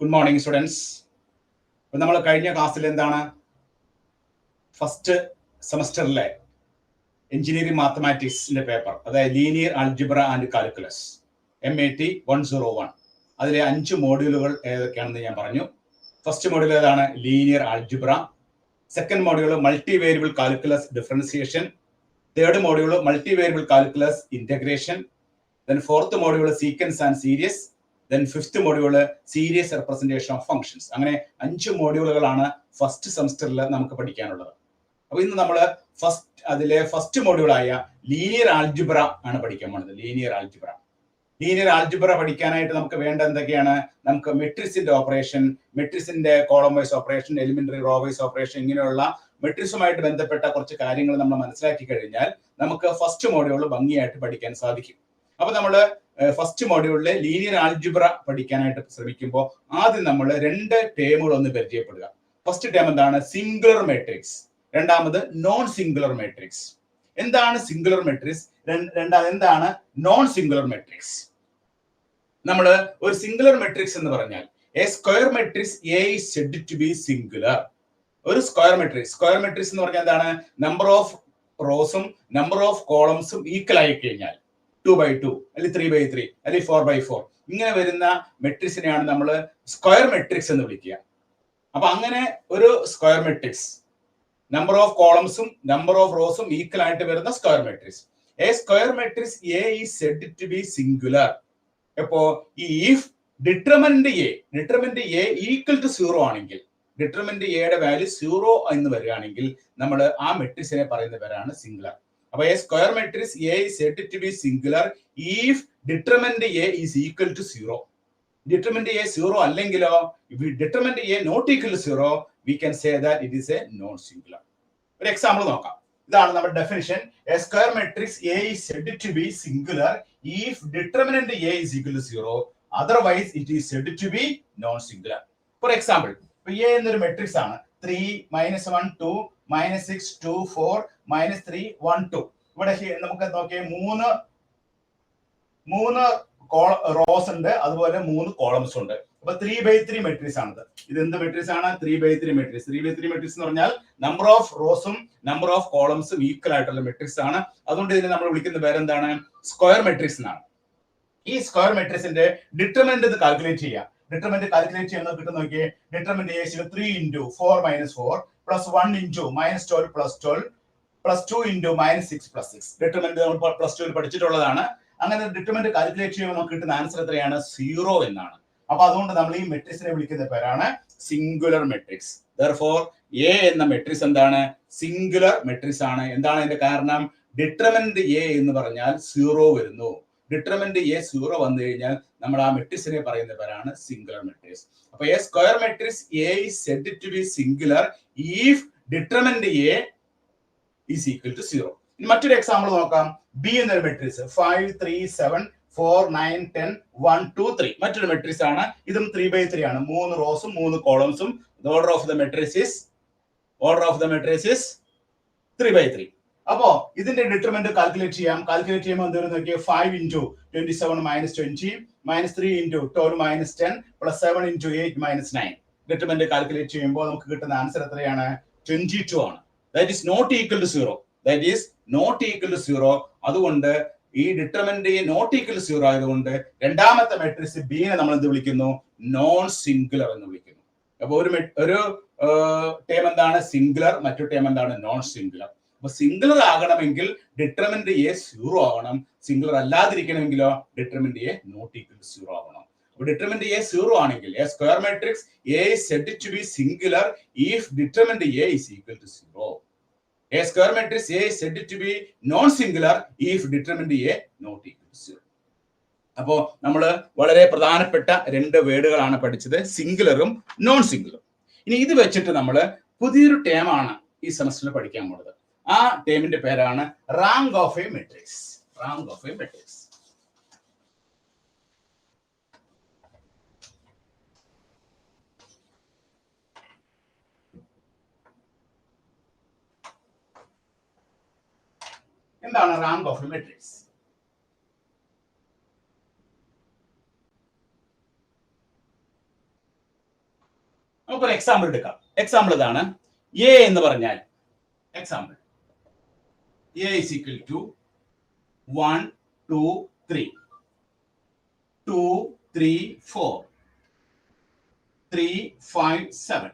Good morning students. നമ്മൾ കഴിഞ്ഞ ക്ലാസ്സിൽ എന്താണ് ഫസ്റ്റ് സെമസ്റ്ററിലെ എഞ്ചിനീയറിംഗ് മാത്തമാറ്റിക്സിന്റെ പേപ്പർ, അതായത് linear algebra and calculus MAT 101, അതിലെ 5 മോഡ്യൂളുകൾ ഏതൊക്കെയാണെന്ന് ഞാൻ പറഞ്ഞു. ഫസ്റ്റ് മോഡ്യൂൾ ഏതാണ്? Linear algebra. Second module multi variable calculus differentiation. Third module multi variable calculus integration. Then fourth module sequence and series. Then fifth module series representation of functions. അങ്ങനെ 5 മോഡ്യൂളുകളാണ് first സെമസ്റ്ററിൽ നമുക്ക് പഠിക്കാനുള്ളത്. അപ്പൊ ഇന്ന് നമ്മൾ അതിലെ ഫസ്റ്റ് മോഡ്യൂളായ ലീനിയർ ആൾജിബ്ര ആണ് പഠിക്കാൻ പോകുന്നത്. ലീനിയർ ആൾജിബ്ര പഠിക്കാനായിട്ട് നമുക്ക് വേണ്ട എന്തൊക്കെയാണ്? നമുക്ക് മെട്രിക്സിന്റെ ഓപ്പറേഷൻ, മെട്രിക്സിന്റെ column vice operation, elementary raw vice operation, ഇങ്ങനെയുള്ള മെട്രിക്സുമായിട്ട് ബന്ധപ്പെട്ട കുറച്ച് കാര്യങ്ങൾ നമ്മൾ മനസ്സിലാക്കി കഴിഞ്ഞാൽ നമുക്ക് ഫസ്റ്റ് മോഡ്യൂൾ ഭംഗിയായിട്ട് പഠിക്കാൻ സാധിക്കും. അപ്പൊ നമ്മൾ ഫസ്റ്റ് മോഡ്യൂളിലെ ലീനിയർ ആൾജിബ്ര പഠിക്കാനായിട്ട് ശ്രമിക്കുമ്പോൾ ആദ്യം നമ്മൾ 2 ടേമുകൾ ഒന്ന് പരിചയപ്പെടുക. ഫസ്റ്റ് ടേം എന്താണ്? Singular matrix. രണ്ടാമത് നോൺ സിംഗുലർ മെട്രിക്സ്. എന്താണ് സിംഗുലർ മെട്രിക്സ്? രണ്ടാമത് എന്താണ് നോൺ സിംഗുലർ മെട്രിക്സ്? നമ്മൾ ഒരു സിംഗുലർ മെട്രിക്സ് എന്ന് പറഞ്ഞാൽ a square matrix A is said to be singular. ഒരു സ്ക്വയർ മെട്രിക്സ് എന്ന് പറഞ്ഞാൽ എന്താണ്? നമ്പർ ഓഫ് റോസും നമ്പർ ഓഫ് കോളംസും ഈക്വൽ ആയി കഴിഞ്ഞാൽ 2x2 അല്ലെങ്കിൽ 3x3 അല്ലെങ്കിൽ 4x4 ഇങ്ങനെ വരുന്ന മെട്രിക്സിനെയാണ് നമ്മൾ സ്ക്വയർ മെട്രിക്സ് എന്ന് വിളിക്കുക. അപ്പൊ അങ്ങനെ ഒരു സ്ക്വയർ മെട്രിക്സ് നമ്പർ ഓഫ് കോളംസും നമ്പർ ഓഫ് റോസും ഈക്വൽ ആയിട്ട് വരുന്ന square matrix. A square matrix A is said to be singular. അപ്പോ if determinant A equal to 0 ആണെങ്കിൽ, ഡിറ്റർമിനന്റ് എയുടെ വാല്യൂ 0 എന്ന് വരികയാണെങ്കിൽ നമ്മൾ ആ മെട്രിക്സിനെ പറയുന്ന പേരാണ് സിംഗുലർ. അപ്പൊ a square matrix A is said to be singular if determinant A is equal to 0. Determinant A 0 അല്ലെങ്കിലോ, determinant A not equal to 0, we can say that it is a non singular. ഒരു example നോക്കാം. ഇതാണ് നമ്മുടെ definition. A square matrix A is said to be singular if determinant A is equal to 0, otherwise it is said to be non singular. For example, A എന്നൊരു matrix ആണ്. 3 -1 2 -6 2 4 -3 1 2. ഇവിടെ നമുക്ക് നോക്കിയാൽ മൂന്ന് റോസ് ഉണ്ട്, അതുപോലെ 3 കോളംസ് ഉണ്ട്. അപ്പൊ 3x3 മെട്രിക്സ് ആണത്. ഇത് എന്ത് മെട്രിക്സ് ആണ്? 3x3 matrix. 3x3 മെട്രിക്സ് എന്ന് പറഞ്ഞാൽ നമ്പർ ഓഫ് റോസും നമ്പർ ഓഫ് കോളംസും ഈക്വൽ ആയിട്ടുള്ള മെട്രിക്സ് ആണ്. അതുകൊണ്ട് ഇതിനെ നമ്മൾ വിളിക്കുന്ന പേരെന്താണ്? സ്ക്വയർ മെട്രിക്സ് എന്നാണ്. ഈ സ്ക്വയർ മെട്രിക്സിന്റെ ഡിറ്റർമിനന്റ് കാൽക്കുലേറ്റ് ചെയ്യാം. ഡിറ്റർമിനന്റ് കാൽക്കുലേറ്റ് ചെയ്യുന്നത് കിട്ടുന്ന നോക്കിയേ. ഡിറ്റർമിനന്റ് 3 × 4 - 4 +1 × -12 +12 +2 × -6 +6. ഡിറ്റർമിനന്റ് നമ്മൾ +2 പഠിച്ചിട്ടുള്ളതാണ്. അങ്ങനെ ഡിറ്റർമിനന്റ് കാൽക്കുലേറ്റ് ചെയ്യുമ്പോൾ നമുക്ക് കിട്ടുന്ന ആൻസർ എത്രയാണ്? 0 എന്നാണ്. അപ്പൊ അതുകൊണ്ട് നമ്മൾ ഈ മെട്രിക്സിനെ വിളിക്കുന്ന പേരാണ് സിംഗുലർ മെട്രിക്സ്. Therefore എ എന്ന മെട്രിക്സ് എന്താണ്? സിംഗുലർ മെട്രിക്സ് ആണ്. എന്താണ് അതിന്റെ കാരണം? ഡിറ്റർമിനന്റ് എ എന്ന് പറഞ്ഞാൽ 0 വരുന്നു. ഡിറ്റർമിനന്റ് എ 0 വന്നു കഴിഞ്ഞാൽ നമ്മൾ ആ മെട്രിക്സിനെ പറയുന്ന പേരാണ് സിംഗുലർ മെട്രിക്സ്. അപ്പൊ a square matrix A is said to be singular if determinant A is equal to 0. ഇനി മറ്റൊരു എക്സാമ്പിൾ നോക്കാം. ബി എന്നൊരു മെട്രിക്സ് 5 3 7 4 9 10 1 2 3 മറ്റൊരു മെട്രിക്സ് ആണ്. ഇതും 3x3 ആണ്. 3 റോസും 3 കോളംസും. Order of the matrix is 3x3. അപ്പോ ഇതിന്റെ ഡിറ്റർമിനന്റ് കാൽക്കുലേറ്റ് ചെയ്യുമ്പോൾ എന്ത് വരും നോക്കിയാൽ 5 × 27 -20 -3 × 12 -10 +7 × 8 -9. ഡിറ്റർമിനന്റ് കാൽക്കുലേറ്റ് ചെയ്യുമ്പോൾ നമുക്ക് കിട്ടുന്ന ആൻസർ എത്രയാണ്? 22 ആണ്. That is not equal to 0. അതുകൊണ്ട് ഈ ഡിറ്റർമിനന്റ് നോട്ട് ഈക്വൽ ടു 0 ആയതുകൊണ്ട് രണ്ടാമത്തെ മെട്രിക്സ് ബിനെ നമ്മൾ എന്ത് വിളിക്കുന്നു? നോൺ സിംഗുലർ എന്ന് വിളിക്കുന്നു. അപ്പൊ ഒരു ടേം എന്താണ്? സിംഗുലർ. മറ്റൊരു ടേം എന്താണ്? Non singular. അപ്പൊ സിംഗുലർ ആകണമെങ്കിൽ ഡിറ്റർമിനന്റ് എ 0 ആവണം. സിംഗുലർ അല്ലാതിരിക്കണമെങ്കിലോ determinant A not equal to 0 ആവണം. അപ്പൊ ഡിറ്റർമിനന്റ് എ 0 ആണെങ്കിൽ a square matrix A is said to be singular if determinant A is equal to 0. A square matrix A is said to be non-singular if determinant A not equal to 0. അപ്പോ നമ്മൾ വളരെ പ്രധാനപ്പെട്ട 2 വേർഡുകളാണ് പഠിച്ചത്, സിംഗുലറും non സിംഗുലറും. ഇനി ഇത് വെച്ചിട്ട് നമ്മൾ പുതിയൊരു ടേമാണ് ഈ സെമസ്റ്ററിൽ പഠിക്കാൻ പോകുന്നത്. ആ ടേമിന്റെ പേരാണ് റാങ്ക് ഓഫ് എ മെട്രിക്സ്. എന്താണ് റാങ്ക് ഓഫ് എ മെട്രിക്സ്? നമുക്കൊരു എക്സാമ്പിൾ എടുക്കാം. എക്സാമ്പിൾ ഇതാണ്. എ എന്ന് പറഞ്ഞാൽ example A is equal to 1 2 3 2 3 4 3 5 7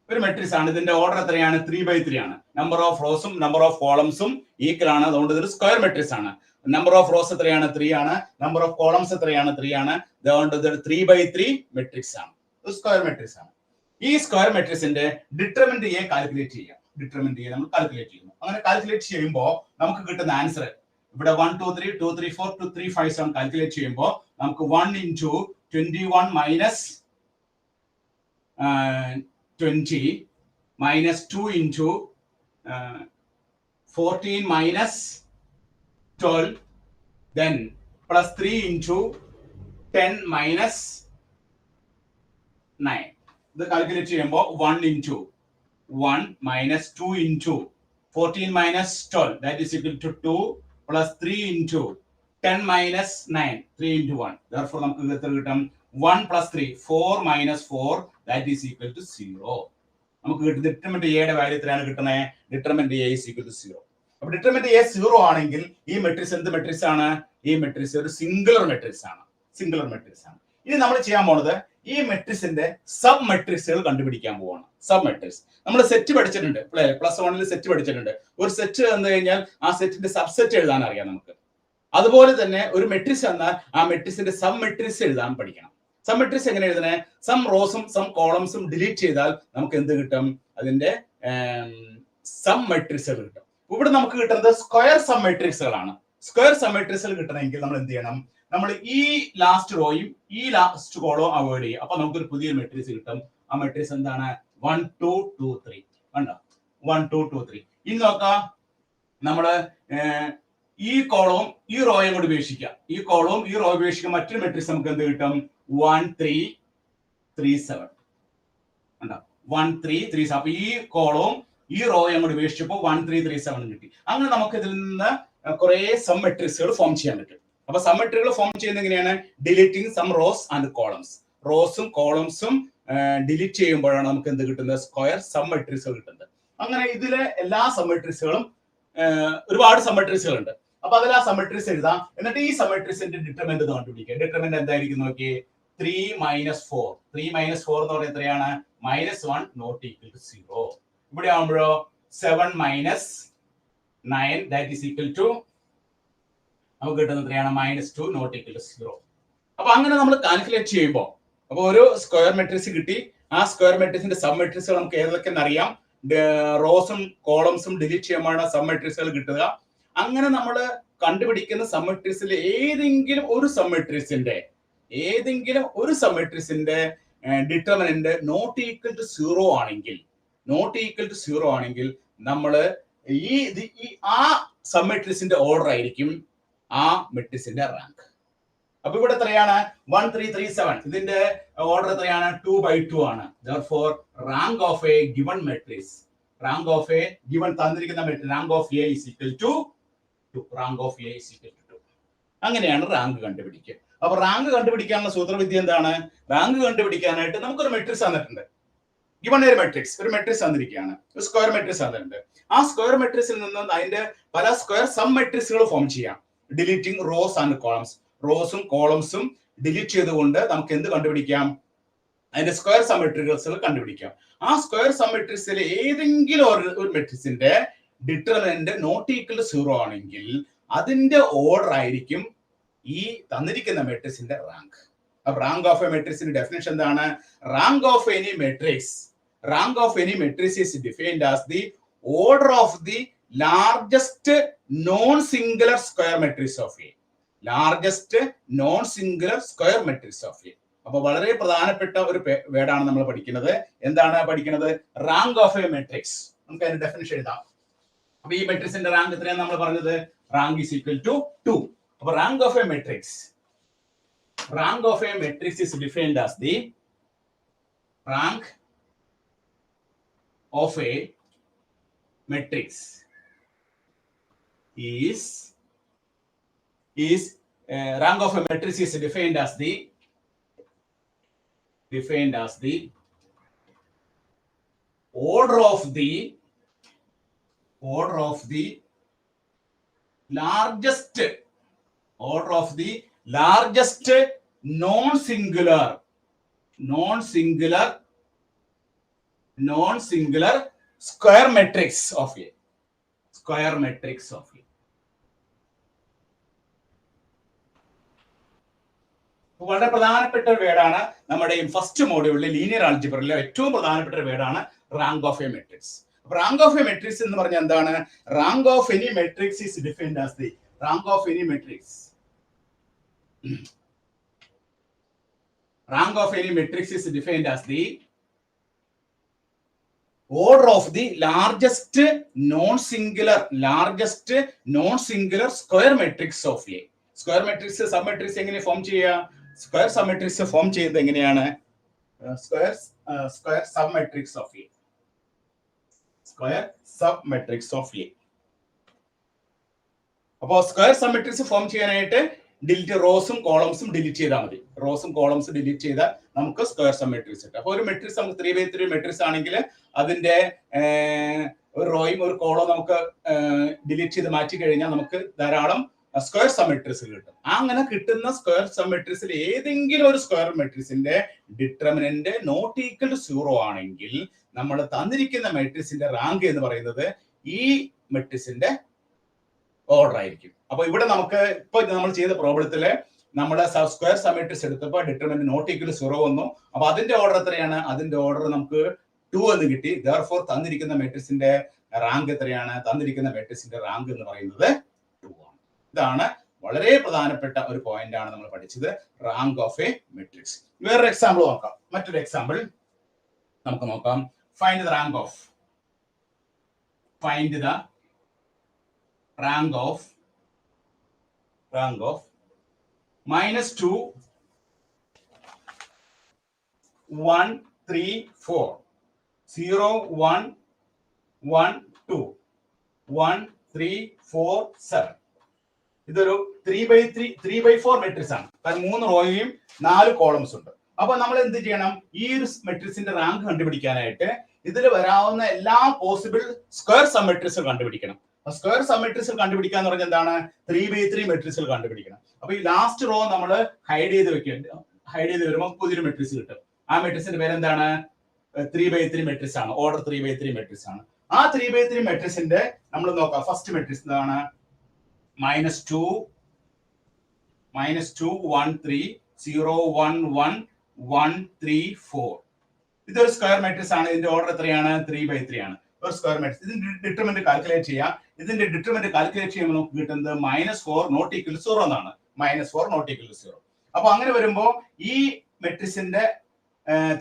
ഒരു മെട്രിക്സ് ആണ്. ഇതിന്റെ ഓർഡർ എത്രയാണ്? 3/3 ആണ്. നമ്പർ ഓഫ് റോസും നമ്പർ ഓഫ് കോളംസും ഈക്വൽ ആണ്. അതുകൊണ്ട് ഇതൊരു സ്ക്വയർ മെട്രിക്സ് ആണ്. നമ്പർ ഓഫ് റോസ് എത്രയാണ്? 3 ആണ്. നമ്പർ ഓഫ് കോളംസ് എത്രയാണ്? 3 ആണ്. അതുകൊണ്ട് ഇതൊരു 3/3 മെട്രിക്സ് ആണ്. ഇത് സ്ക്വയർ മെട്രിക്സ് ആണ്. ഈ സ്ക്വയർ മെട്രിക്സിന്റെ ഡിറ്റർമിനന്റ് എ കാൽക്കുലേറ്റ് ചെയ്യാം. ഡിറ്റർമിനന്റ് എ നമ്മൾ കാൽക്കുലേറ്റ് ചെയ്യുന്നു. അങ്ങനെ കാൽക്കുലേറ്റ് ചെയ്യുമ്പോൾ നമുക്ക് കിട്ടുന്ന ആൻസർ ഇവിടെ 1 2 3 2 3 4 2 3 5 7 കാൽക്കുലേറ്റ് ചെയ്യുമ്പോൾ നമുക്ക് 1 into 21 minus 20 minus 2 into 14 minus 12 then plus 3 into 10 minus 9. ഇത് കാൽക്കുലേറ്റ് ചെയ്യുമ്പോൾ 1 into 1 minus 2 into 14 minus 12 that is equal to 2 plus 3 into 10 minus 9 3 into 1 therefore നമുക്ക് എത്ര കിട്ടും? 1 plus 3 4 minus 4 that is equal to 0. നമുക്ക് കിട്ടുന്ന ഡിറ്റർമിനന്റ് എയുടെ വാല്യൂ എത്രയാണ് കിട്ടുന്നത്? Determinant A is equal to 0. അപ്പോൾ ഡിറ്റർമിനന്റ് എ 0 ആണെങ്കിൽ ഈ മെട്രിക്സ് എന്ത് മെട്രിക്സ് ആണ്? ഈ മെട്രിക്സ് ഒരു സിംഗുലർ മെട്രിക്സ് ആണ്. സിംഗുലർ മെട്രിക്സ് ആണ്. ഇനി നമ്മൾ ചെയ്യാൻ പോകുന്നത് ഈ മെട്രിക്സിന്റെ സബ് മെട്രിക്സുകൾ കണ്ടുപിടിക്കാൻ പോവാണ്. സബ് മെട്രിക്സ് നമ്മൾ സെറ്റ് പഠിച്ചിട്ടുണ്ട്. പ്ലസ് 1 സെറ്റ് പഠിച്ചിട്ടുണ്ട്. ഒരു സെറ്റ് തന്നു കഴിഞ്ഞാൽ ആ സെറ്റിന്റെ സബ്സെറ്റ് എഴുതാൻ അറിയാം നമുക്ക്. അതുപോലെ തന്നെ ഒരു മെട്രിക്സ് എന്നാൽ ആ മെട്രിക്സിന്റെ സബ് മെട്രിക്സ് എഴുതാൻ പഠിക്കണം. സം മെട്രിക്സ് എങ്ങനെ എഴുതണേ? സം റോസും സം കോളംസും ഡിലീറ്റ് ചെയ്താൽ നമുക്ക് എന്ത് കിട്ടും? അതിന്റെ സം മെട്രിക്സുകൾ കിട്ടും. ഇവിടെ നമുക്ക് കിട്ടുന്നത് സ്ക്വയർ സം മെട്രിക്സുകളാണ്. സ്ക്വയർ സം മെട്രിക്സുകൾ കിട്ടണമെങ്കിൽ നമ്മൾ എന്ത് ചെയ്യണം? നമ്മൾ ഈ ലാസ്റ്റ് റോയും ഈ ലാസ്റ്റ് കോളവും അവോയ്ഡ് ചെയ്യും. അപ്പൊ നമുക്കൊരു പുതിയൊരു മെട്രിക്സ് കിട്ടും. ആ മെട്രിക്സ് എന്താണ്? 1 2 2 3 കണ്ടോ? 1 2 2 3. ഇനി നോക്കാം, നമ്മള് ഈ കോളവും ഈ റോയും കൂടി ഉപേക്ഷിക്കാം. ഈ കോളവും ഈ റോ ഉപേക്ഷിക്കാം. മറ്റൊരു മെട്രിക്സ് നമുക്ക് എന്ത് കിട്ടും? 1 3 3 7 കണ്ടോ? 1 3 3 7. അപ്പൊ ഈ കോളവും ഈ റോയും കൂടി ഉപേക്ഷിച്ചപ്പോൾ 1 3 3 7 കിട്ടി. അങ്ങനെ നമുക്ക് ഇതിൽ നിന്ന് കുറെ സം മെട്രിക്സുകൾ ഫോം ചെയ്യാൻ പറ്റും. അപ്പൊ സം മെട്രിക്സുകൾ ഫോം ചെയ്യുന്നത് എങ്ങനെയാണ്? Deleting some rows and columns. റോസും കോളംസും ഡിലീറ്റ് ചെയ്യുമ്പോഴാണ് നമുക്ക് എന്ത് കിട്ടുന്നത്? സ്ക്വയർ സം മെട്രിക്സുകൾ കിട്ടുന്നത്. അങ്ങനെ ഇതിലെ എല്ലാ സം മെട്രിക്സുകളും ഒരുപാട് സം മെട്രിക്സുകൾ ഉണ്ട്. അപ്പൊ അതിൽ ആ സം മെട്രിക്സ് എഴുതാം. എന്നിട്ട് ഈ സം മെട്രിക്സിന്റെ ഡിറ്റർമിനന്റ് കണ്ടുപിടിക്കുക. ഡിറ്റർമിനന്റ് എന്തായിരിക്കും നോക്കി? 3 minus 4. 3 minus 4 എന്ന് പറയുന്നത് എത്രയാണ്? -1 not equal to 0. ഇവിടെ ആവുമ്പോഴോ 7 minus 9 that is equal to നമുക്ക് കിട്ടുന്നത് എത്രയാണ്? -2 not equal to 0. അപ്പൊ അങ്ങനെ നമ്മൾ കാൽക്കുലേറ്റ് ചെയ്യുമ്പോൾ അപ്പൊ ഒരു സ്ക്വയർ മെട്രിക്സ് കിട്ടി. ആ സ്ക്വയർ മെട്രിക്സിന്റെ സബ് മെട്രിക്സുകൾ നമുക്ക് ഏതൊക്കെ അറിയാം? റോസും കോളംസും ഡിലീറ്റ് ചെയ്യുമ്പോഴാണ് സബ് മെട്രിക്സുകൾ കിട്ടുക. അങ്ങനെ നമ്മൾ കണ്ടുപിടിക്കുന്ന സബ് മെട്രിക്സിൽ ഏതെങ്കിലും ഒരു സബ് മെട്രിക്സിന്റെ ഡിറ്റർമിനന്റ് നോട്ട് ഈക്വൽ ടു 0 ആണെങ്കിൽ നമ്മൾ ആ സബ് മെട്രിക്സിന്റെ ഓർഡർ ആയിരിക്കും ആ മെട്രിക്സിന്റെ റാങ്ക്. അപ്പൊ ഇവിടെ എത്രയാണ്? 1 3 3 7. ഇതിന്റെ ഓർഡർ എത്രയാണ്? 2/2 ആണ്. Therefore rank of a given matrix, rank of a given തന്നിരിക്കുന്ന matrix rank of A is equal to 2. rank of A is equal to 2. അങ്ങനെയാണ് റാങ്ക് കണ്ടുപിടിക്കുക. അപ്പൊ റാങ്ക് കണ്ടുപിടിക്കാനുള്ള സൂത്രവിദ്യ എന്താണ്? റാങ്ക് കണ്ടുപിടിക്കാനായിട്ട് നമുക്കൊരു മെട്രിക്സ് തന്നിട്ടുണ്ട്. given ഒരു മെട്രിക്സ് തന്നിരിക്കുകയാണ്. ഒരു സ്ക്വയർ മെട്രിക്സ് തന്നിട്ടുണ്ട്. ആ സ്ക്വയർ മെട്രിക്സിൽ നിന്ന് അതിന്റെ പല സ്ക്വയർ സം മെട്രിക്സുകൾ ഫോം ചെയ്യാം. Deleting rose and columns. റോസും കോളംസും ഡിലീറ്റ് ചെയ്തുകൊണ്ട് നമുക്ക് എന്ത് കണ്ടുപിടിക്കാം? അതിന്റെ സ്ക്വയർ സം മെട്രിക്സുകൾ കണ്ടുപിടിക്കാം. ആ സ്ക്വയർ സം മെട്രിക്സിൽ ഏതെങ്കിലും ഒരു മെട്രിക്സിന്റെ ഡിറ്റർമിനന്റ് നോട്ട് ഈക്വൽ ടു 0 ആണെങ്കിൽ അതിന്റെ ഓർഡർ ആയിരിക്കും ഈ തന്നിരിക്കുന്ന മെട്രിക്സിന്റെ റാങ്ക്. അപ്പൊ റാങ്ക് ഓഫ് എ മെട്രിക്സിന്റെ ഡെഫിനിഷൻ എന്താണ്? Rank of any matrix is defined as the order of the largest non singular square matrix of A. Largest non singular square matrix of A. അപ്പൊ വളരെ പ്രധാനപ്പെട്ട ഒരു വേർഡാണ് നമ്മൾ പഠിക്കുന്നത്. എന്താണ് പഠിക്കുന്നത്? Rank of a matrix. നമുക്ക് അതിന്റെ ഡെഫിനിഷൻ എഴുതാം. അപ്പൊ ഈ മെട്രിക്സിന്റെ റാങ്ക് എത്രയാണ് നമ്മൾ പറഞ്ഞത്? Rank is equal to 2. അപ്പൊ rank of a matrix is defined as the rank of a matrix rank of a matrix is defined as the defined as the order of the largest non-singular square matrix of A. വളരെ പ്രധാനപ്പെട്ട ഒരു വേർഡാണ് നമ്മുടെ first മോഡ്യൂളിലെ linear ആൾജിബ്രയിലെ ഏറ്റവും പ്രധാനപ്പെട്ട ഒരു വേർഡാണ് rank of a matrix. Rank of a matrix എന്ന് പറഞ്ഞാൽ എന്താണ്? Rank of any matrix is defined as the rank of any matrix is defined as the order of the largest non-singular square matrix of A. Square matrix sub matrix എങ്ങനെ form ചെയ്യുക? Square sub matrix form ചെയ്യുന്നത് എങ്ങനെയാണ്? Square sub matrix of A. അപ്പോൾ square sub matrix form ചെയ്യാനായിട്ട് റോസും കോളംസും delete ചെയ്താൽ മതി. റോസും കോളംസും ഡിലീറ്റ് ചെയ്താൽ നമുക്ക് സ്ക്വയർ സബ് മെട്രിക്സ് കിട്ടും. അപ്പോൾ ഒരു മെട്രിക്സ് നമുക്ക് 3x3 മെട്രിക്സ് ആണെങ്കിൽ അതിന്റെ ഒരു റോയും ഒരു കോളവും നമുക്ക് ഡിലീറ്റ് ചെയ്ത് മാറ്റി കഴിഞ്ഞാൽ നമുക്ക് ധാരാളം സ്ക്വയർ സബ് മെട്രിക്സ് കിട്ടും. അങ്ങനെ കിട്ടുന്ന സ്ക്വയർ സബ് മെട്രിക്സിൽ ഏതെങ്കിലും ഒരു സ്ക്വയർ മെട്രിക്സിന്റെ ഡിറ്റർമിനന്റ് നോട്ട് ഈക്വൽ ടു 0 ആണെങ്കിൽ നമ്മൾ തന്നിരിക്കുന്ന മെട്രിക്സിന്റെ റാങ്ക് എന്ന് പറയുന്നത് ഈ മെട്രിക്സിന്റെ ഓർഡർ ആയിരിക്കും. അപ്പൊ ഇവിടെ നമുക്ക് ഇപ്പൊ നമ്മൾ ചെയ്ത പ്രോബ്ലത്തില് നമ്മുടെ സ്ക്വയർ സബ് മെട്രിക്സ് എടുത്തപ്പോൾ ഡിറ്റർമിനന്റ് നോട്ട് ഈക്വൽ ടു 0 വന്നു. അപ്പൊ അതിന്റെ ഓർഡർ എത്രയാണ്? അതിന്റെ ഓർഡർ നമുക്ക് 2 എന്ന് കിട്ടി. therefore തന്നിരിക്കുന്ന മെട്രിക്സിന്റെ റാങ്ക് എത്രയാണ്? തന്നിരിക്കുന്ന മെട്രിക്സിന്റെ റാങ്ക് എന്ന് പറയുന്നത് 2 ആണ്. ഇതാണ് വളരെ പ്രധാനപ്പെട്ട ഒരു പോയിന്റ് ആണ് നമ്മൾ പഠിച്ചത്, റാങ്ക് ഓഫ് എ മെട്രിക്സ്. വേറൊരു എക്സാമ്പിൾ നോക്കാം. മറ്റൊരു എക്സാമ്പിൾ നമുക്ക് നോക്കാം. Find the rank of -2 1 3 4 0 1 1 2 1 3 4 7. ഇതൊരു 3x4 മെട്രിക്സ് ആണ്. കാരണം 3 റോയും 4 കോളംസ് ഉണ്ട്. അപ്പൊ നമ്മൾ എന്ത് ചെയ്യണം? ഈ ഒരു മെട്രിക്സിന്റെ റാങ്ക് കണ്ടുപിടിക്കാനായിട്ട് ഇതിൽ വരാവുന്ന എല്ലാ പോസിബിൾ സ്ക്വയർ സബ് മെട്രിക്സുകൾ കണ്ടുപിടിക്കണം. സ്ക്വയർ സബ് മെട്രിക്സുകൾ കണ്ടുപിടിക്കുക എന്ന് പറഞ്ഞാൽ എന്താണ്? 3x3 മെട്രിക്സുകൾ കണ്ടുപിടിക്കണം. അപ്പൊ ഈ ലാസ്റ്റ് റോ നമ്മൾ ഹൈഡ് ചെയ്ത് വരുമ്പോൾ പുതിയൊരു മെട്രിക്സ് കിട്ടും. ആ മെട്രിക്സിന്റെ പേര് എന്താണ്? 3x3 മെട്രിക്സ് ആണ്. ഓർഡർ 3x3 മെട്രിക്സ് ആണ്. ആ 3x3 മെട്രിക്സിന്റെ നമ്മൾ നോക്കാം. ഫസ്റ്റ് മെട്രിക്സ് എന്താണ്? -2 1 3 0 1 1 1 3 4. ഇതൊരു സ്ക്വയർ മെട്രിക്സ് ആണ്. ഇതിന്റെ ഓർഡർ എത്രയാണ്? 3x3 ആണ്. ഒരു സ്ക്വയർ മെട്രിക്സ്. ഇതിന്റെ ഡിറ്റർമിനന്റ് കാൽക്കുലേറ്റ് ചെയ്യാം. ഇതിന്റെ ഡിറ്റർമിനന്റ് കാൽക്കുലേറ്റ് ചെയ്യുമ്പോൾ നമുക്ക് കിട്ടുന്നത് -4 നോട്ട് ഈക്വൽ ടു 0 എന്നാണ്. -4 നോട്ട് ഈക്വൽ ടു 0. അപ്പൊ അങ്ങനെ വരുമ്പോൾ ഈ മെട്രിക്സിന്റെ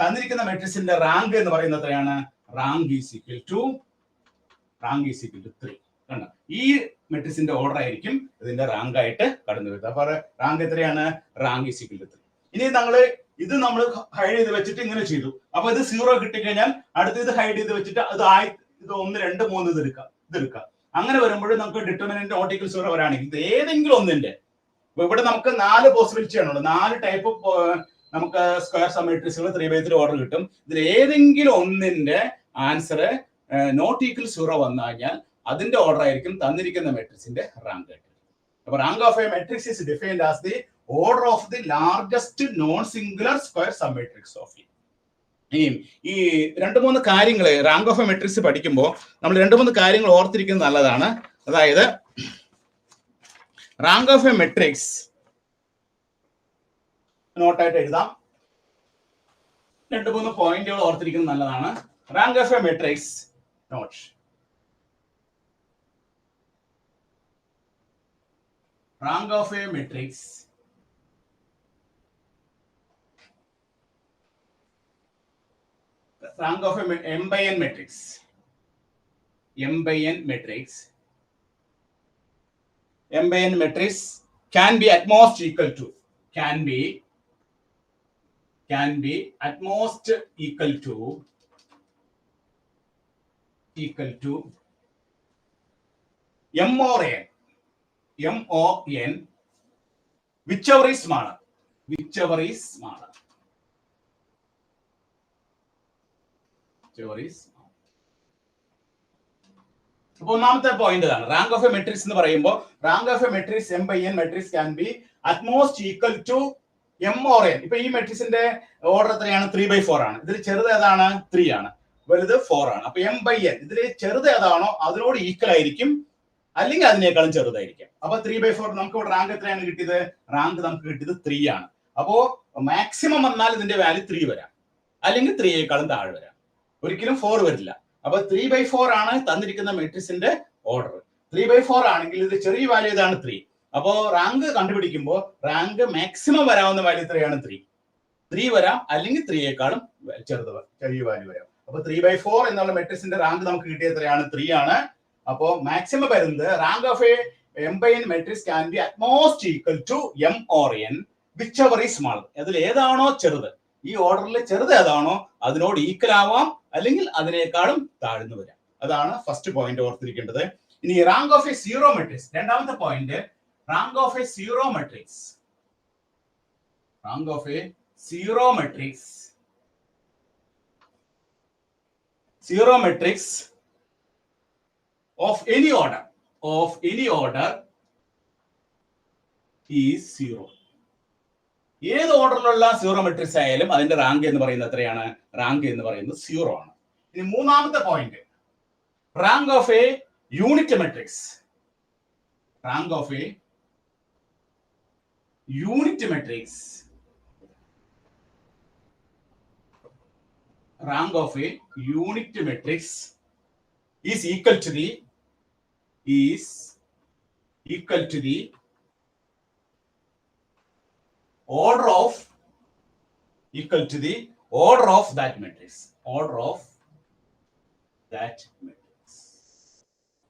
തന്നിരിക്കുന്ന മെട്രിക്സിന്റെ റാങ്ക് എന്ന് പറയുന്നത് എത്രയാണ്? Rank is equal to 3. കണ്ടോ? ഈ മെട്രിക്സിന്റെ ഓർഡർ ആയിരിക്കും ഇതിന്റെ റാങ്ക് ആയിട്ട് കടന്നു വരുന്നത്. അപ്പൊ റാങ്ക് എത്രയാണ്? Rank is equal to 3. ഇനി ഇത് നമ്മൾ ഹൈഡ് ചെയ്ത് വെച്ചിട്ട് ഇങ്ങനെ ചെയ്തു. അപ്പൊ ഇത് 0 കിട്ടിക്കഴിഞ്ഞാൽ അടുത്ത് ഇത് ഹൈഡ് ചെയ്ത് വെച്ചിട്ട് ഇത് 1 2 3 ഇതെടുക്കാം. അങ്ങനെ വരുമ്പോൾ നമുക്ക് ഡിറ്റർമിനന്റ് നോട്ട് ഈക്വൽ 0 വരാണെങ്കിൽ ഇത് ഏതെങ്കിലും ഒന്നിന്റെ, ഇവിടെ നമുക്ക് 4 പോസിബിലിറ്റി ആണുള്ളത്. 4 ടൈപ്പ് നമുക്ക് സ്ക്വയർ സബ് മെട്രിക്സുകൾ 3x3 ഓർഡർ കിട്ടും. ഇതിൽ ഏതെങ്കിലും ഒന്നിന്റെ ആൻസർ നോട്ട് ഈക്വൽ 0 വന്നു കഴിഞ്ഞാൽ അതിന്റെ ഓർഡർ ആയിരിക്കും തന്നിരിക്കുന്ന മെട്രിക്സിന്റെ റാങ്ക് ആയിട്ട്. അപ്പൊ rank of a matrix is defined as the order of the largest non singular square sub matrix of A. ഈ 2-3 കാര്യങ്ങൾ റാങ്ക് ഓഫ് എ മെട്രിക്സ് പഠിക്കുമ്പോൾ നമ്മൾ 2-3 കാര്യങ്ങൾ ഓർത്തിരിക്കുന്നത് നല്ലതാണ്. അതായത് റാങ്ക് ഓഫ് എ മെട്രിക്സ് നോട്ടായിട്ട് എഴുതാം. 2-3 പോയിന്റുകൾ ഓർത്തിരിക്കുന്നത് നല്ലതാണ്. Rank of a matrix note. Rank of a matrix m by n matrix can be at most equal to m or n, whichever is smaller. അപ്പൊ ഒന്നാമത്തെ പോയിന്റ് ആണ് റാങ്ക് ഓഫ് എ മെട്രിക്സ് എന്ന് പറയുമ്പോൾ rank of a matrix m by n matrix can be at most equal to m or n. ഇപ്പൊ ഈ മെട്രിക്സിന്റെ order എത്രയാണ്? 3/4 ആണ്. ഇതിൽ ചെറുത് ഏതാണ്? 3 ആണ്, വലുത് 4 ആണ്. അപ്പൊ എം ബൈ എൻ ഇതിൽ ചെറുത് ഏതാണോ അതിനോട് ഈക്വൽ ആയിരിക്കും, അല്ലെങ്കിൽ അതിനേക്കാളും ചെറുതായിരിക്കും. അപ്പൊ 3/4 നമുക്ക് ഇവിടെ റാങ്ക് എത്രയാണ് കിട്ടിയത്? റാങ്ക് നമുക്ക് കിട്ടിയത് 3 ആണ്. അപ്പോ മാക്സിമം വന്നാൽ ഇതിന്റെ വാല്യൂ 3 വരാം, അല്ലെങ്കിൽ 3യേക്കാളും താഴെ വരാം, ഒരിക്കലും 4 വരില്ല. അപ്പൊ 3/4 ആണ് തന്നിരിക്കുന്ന മെട്രിക്സിന്റെ ഓർഡർ. 3/4 ആണെങ്കിൽ ഇത് ചെറിയ വാല്യൂ ഏതാണ്? 3. അപ്പോ റാങ്ക് കണ്ടുപിടിക്കുമ്പോൾ റാങ്ക് മാക്സിമം വരാവുന്ന വാല്യൂ എത്രയാണ്? 3 വരാം, അല്ലെങ്കിൽ 3യേക്കാളും ചെറിയ വാല്യൂ വരാം. അപ്പൊ 3/4 എന്നുള്ള മെട്രിക്സിന്റെ റാങ്ക് നമുക്ക് കിട്ടിയത് എത്രയാണ്? 3 ആണ്. അപ്പോ മാക്സിമം വരുന്നത് rank of a m by n matrix can be at most equal to m or n whichever is smaller. അതിൽ ഏതാണോ ചെറുത്, ഈ ഓർഡറിൽ ചെറുത് ഏതാണോ അതിനോട് ഈക്വൽ ആവാം, അല്ലെങ്കിൽ അതിനേക്കാളും താഴ്ന്നു വരാം. അതാണ് ഫസ്റ്റ് പോയിന്റ് ഓർത്തിരിക്കേണ്ടത്. ഇനി rank of a zero matrix, രണ്ടാമത്തെ point rank of a zero matrix. Rank of a zero matrix, zero matrix of any order is 0. ഏത് ഓർഡറിലുള്ള സീറോ മെട്രിക്സ് ആയാലും അതിന്റെ റാങ്ക് എന്ന് പറയുന്നത് എത്രയാണ്? റാങ്ക് എന്ന് പറയുന്നത് 0 ആണ്. ഇനി മൂന്നാമത്തെ point rank of a unit matrix. Rank of a unit matrix, rank of a unit matrix is equal to the order of that matrix.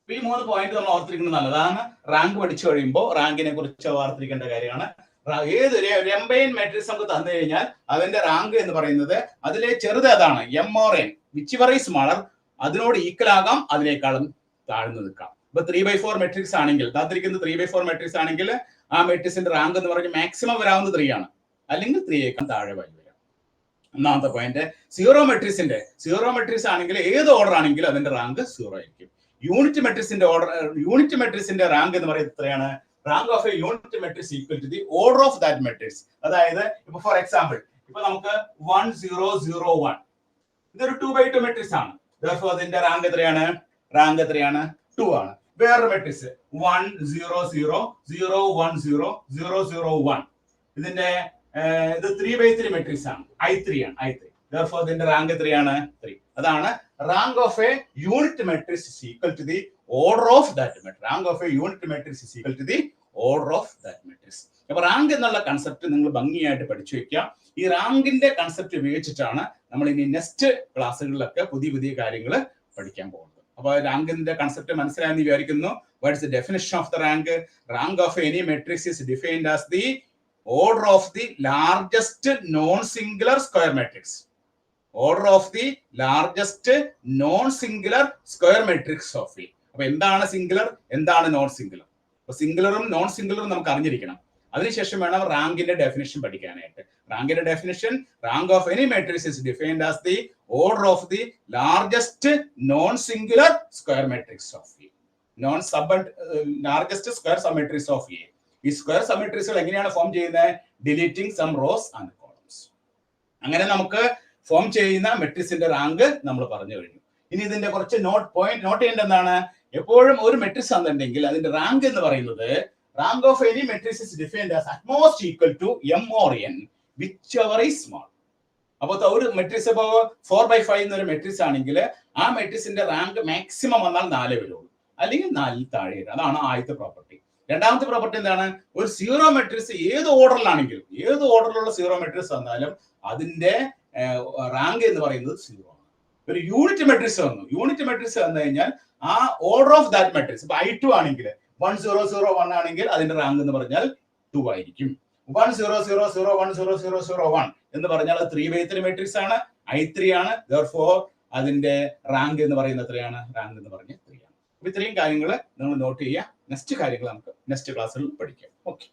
ഈ 3 പോയിന്റ് നമ്മൾ ഓർത്തിരിക്കുന്നത് നല്ലതാണ്. റാങ്ക് പഠിച്ചു കഴിയുമ്പോൾ റാങ്കിനെ കുറിച്ച് ഓർത്തിരിക്കേണ്ട കാര്യമാണ്. ഏതൊരു എം ബൈ എൻ മെട്രിക്സ് നമുക്ക് തന്നു കഴിഞ്ഞാൽ അതിന്റെ റാങ്ക് എന്ന് പറയുന്നത് അതിലെ ചെറുത് ഏതാണ്? M or n whichever is smaller, അതിനോട് ഈക്വൽ ആകാം, അതിനേക്കാളും താഴ്ന്നു നിൽക്കാം. ഇപ്പൊ 3/4 മെട്രിക്സ് ആണെങ്കിൽ, തന്നിരിക്കുന്നത് 3/4 മെട്രിക്സ് ആണെങ്കിൽ ആ മെട്രിക്സിന്റെ റാങ്ക് എന്ന് പറഞ്ഞാൽ മാക്സിമം വരാവുന്നത് 3 ആണ്, അല്ലെങ്കിൽ 3യേക്കാൾ താഴെ വാല്യൂ വരാം. ഒന്നാമത്തെ പോയിന്റ് സീറോ മെട്രിക്സ് ആണെങ്കിൽ ഏത് ഓർഡർ ആണെങ്കിലും അതിന്റെ റാങ്ക് 0 ആയിരിക്കും. യൂണിറ്റ് മെട്രിക്സിന്റെ റാങ്ക് എന്ന് പറയുന്നത് എത്രയാണ്? Rank of a unit matrix equal to the order of that matrix. അതായത് ഇപ്പൊ ഫോർ എക്സാമ്പിൾ ഇപ്പൊ നമുക്ക് 1 0 0 1 ഇതൊരു 2/2 മെട്രിക്സ് ആണ്. അതിന്റെ റാങ്ക് എത്രയാണ്? 2 ആണ്. വേറൊരു മെട്രിക്സ് 1 0 0 0 1 0 0 0 1 ഇതിന്റെ ഇത് 3/3 മെട്രിക്സ് ആണ്. I3 ആണ്. ഇതിന്റെ റാങ്ക് എത്രയാണ്? 3. അതാണ് rank of a unit matrix is equal to the order of that matrix. Rank of a unit matrix is equal to the order of that matrix. അപ്പൊ റാങ്ക് എന്നുള്ള concept നിങ്ങൾ ഭംഗിയായിട്ട് പഠിച്ചു വെക്കുക. ഈ റാങ്കിന്റെ കൺസെപ്റ്റ് ഉപയോഗിച്ചിട്ടാണ് നമ്മൾ ഇനി നെക്സ്റ്റ് ക്ലാസ്സുകളിലൊക്കെ പുതിയ കാര്യങ്ങൾ പഠിക്കാൻ പോകുന്നത്. അപ്പൊ റാങ്കിന്റെ കൺസെപ്റ്റ് മനസ്സിലായെന്ന് വിചാരിക്കുന്നു. What is the definition of the rank? Rank of any matrix is defined as the order of the largest non-singular square matrix. Order of the largest non-singular square matrix of A. അപ്പൊ എന്താണ് singular, എന്താണ് non singular? അപ്പൊ സിംഗുലറും non സിംഗുലറും നമുക്ക് അറിഞ്ഞിരിക്കണം. അതിനുശേഷം വേണം റാങ്കിന്റെ definition പഠിക്കാനായിട്ട്. റാങ്കിന്റെ definition rank of any matrix is defined as the order of the largest non-singular square matrix of A. largest square submatrix of A. ഈ സ്ക്വയർ സബ്മെട്രിക്സുകൾ എങ്ങനെയാണ് ഫോം ചെയ്യുന്നത്? Deleting some rows and columns. അങ്ങനെ നമുക്ക് form ചെയ്യുന്ന മെട്രിക്സിന്റെ rank നമ്മൾ പറഞ്ഞു കഴിഞ്ഞു. ഇനി ഇതിന്റെ കുറച്ച് നോട്ട് ചെയ്യേണ്ട എന്താണ്? എപ്പോഴും ഒരു മെട്രിക്സ് ആണെന്നുണ്ടെങ്കിൽ അതിന്റെ റാങ്ക് എന്ന് പറയുന്നത് rank of any matrix is defined as at most equal to m or n whichever is small. അപ്പോൾ ഒരു മെട്രിക്സ് ഇപ്പോ 4/5 എന്നൊരു മെട്രിക്സ് ആണെങ്കിൽ ആ മെട്രിക്സിന്റെ റാങ്ക് മാക്സിമം വന്നാൽ 4 വരുള്ളൂ, അല്ലെങ്കിൽ 4 താഴെ വരും. അതാണ് ആദ്യത്തെ പ്രോപ്പർട്ടി. രണ്ടാമത്തെ പ്രോപ്പർട്ടി എന്താണ്? ഒരു സീറോ മെട്രിക്സ് ഏത് ഓർഡറിലാണെങ്കിലും, ഏത് ഓർഡറിലുള്ള സീറോ മെട്രിക്സ് വന്നാലും അതിന്റെ റാങ്ക് എന്ന് പറയുന്നത് 0 ആണ്. ഒരു യൂണിറ്റ് മെട്രിക്സ് വന്നു കഴിഞ്ഞാൽ ആ ഓർഡർ ഓഫ് ദാറ്റ് മെട്രിക്സ് ഇപ്പൊ I2 ആണെങ്കിൽ 1 0 0 1 ആണെങ്കിൽ അതിന്റെ റാങ്ക് എന്ന് പറഞ്ഞാൽ 2 ആയിരിക്കും. 1 0 0 0 1 0 0 0 1 എന്ന് പറഞ്ഞാൽ അത് 3/3 മെട്രിക്സ് ആണ്, I3 ആണ്. Therefore അതിന്റെ റാങ്ക് എന്ന് പറയുന്നത് എത്രയാണ്? റാങ്ക് എന്ന് പറഞ്ഞാൽ 3 ആണ്. അപ്പൊ ഇത്രയും കാര്യങ്ങൾ നിങ്ങൾ നോട്ട് ചെയ്യുക. നെക്സ്റ്റ് കാര്യങ്ങൾ നമുക്ക് നെക്സ്റ്റ് ക്ലാസ്സിൽ പഠിക്കാം. ഓക്കെ.